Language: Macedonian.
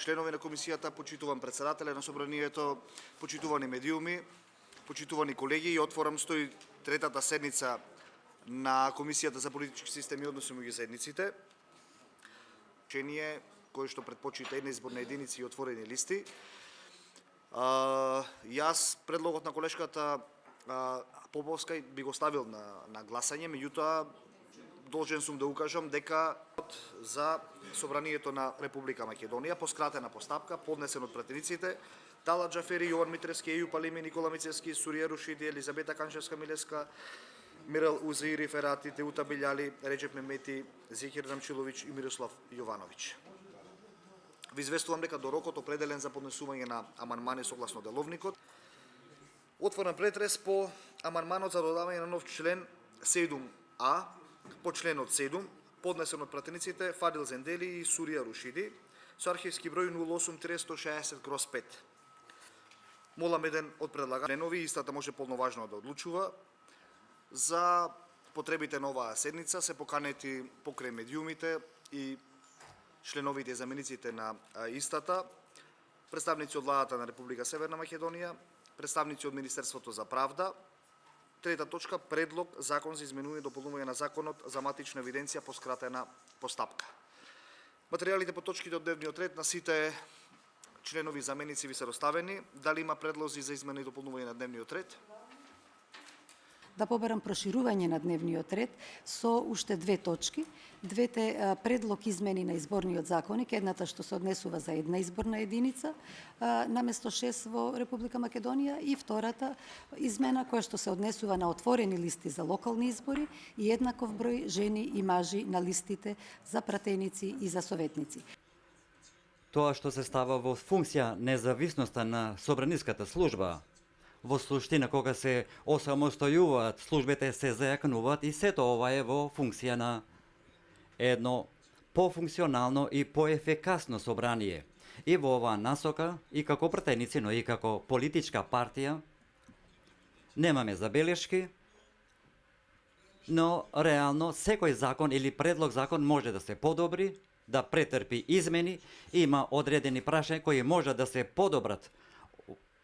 членови на комисијата, почитуван председателе на собранието, почитувани медиуми, почитувани колеги, и отворам 103-та седница на Комисијата за политички системи и односи меѓу заедниците. Чение кој што предпочита една изборна единици и отворени листи. Јас предлогот на колешката Поповска би го ставил на гласање, меѓутоа должен сум да укажам дека за собранието на Република Македонија по скратена постапка, поднесен од пратениците Талат Џафери, Јован Митревски, Ејуп Алими, Никола Мицевски, Сурија Рушиди, Елизабета Канчевска-Милеска, Мирел Узаири Ферати, Теута Билјали, Реджеп Мемети, Зекир Рамчилович и Мирослав Јовановиќ. Ви известувам дека до рокот определен за поднесување на амандмани согласно деловникот, отворен претрес по амандманот за додавање на нов член 7а, по членот 7, поднесен од пратениците Фадил Зендели и Сурија Рушиди, со архивски број 08-360/5. Молам еден од предлагачи, истата може полноважно да одлучува. За потребите на оваа седница се поканети покрај медиумите и членовите и замениците на истата, представници од владата на Република Северна Македонија, представници од Министерството за правда. Трета точка, предлог закон за изменување и дополнување на законот за матична евиденција по скратена постапка. Материјалите по точките од дневниот ред на сите членови и заменици ви се доставени. Дали има предлози за измена и дополнување на дневниот ред? Да побарам проширување на дневниот ред со уште две точки. Двете предлог измени на изборниот законник, едната што се однесува за една изборна единица наместо 6 во Република Македонија, и втората измена која што се однесува на отворени листи за локални избори и еднаков број жени и мажи на листите за пратеници и за советници. Тоа што се става во функција независноста на собраниската служба, во суштина кога се осамостојуваат службите се зајакнуваат, и сето ова е во функција на едно пофункционално и поефикасно собрание. И во оваа насока, и како пратеници, но и како политичка партија, немаме забелешки, но реално секој закон или предлог закон може да се подобри, да претрпи измени, има одредени прашања кои може да се подобрат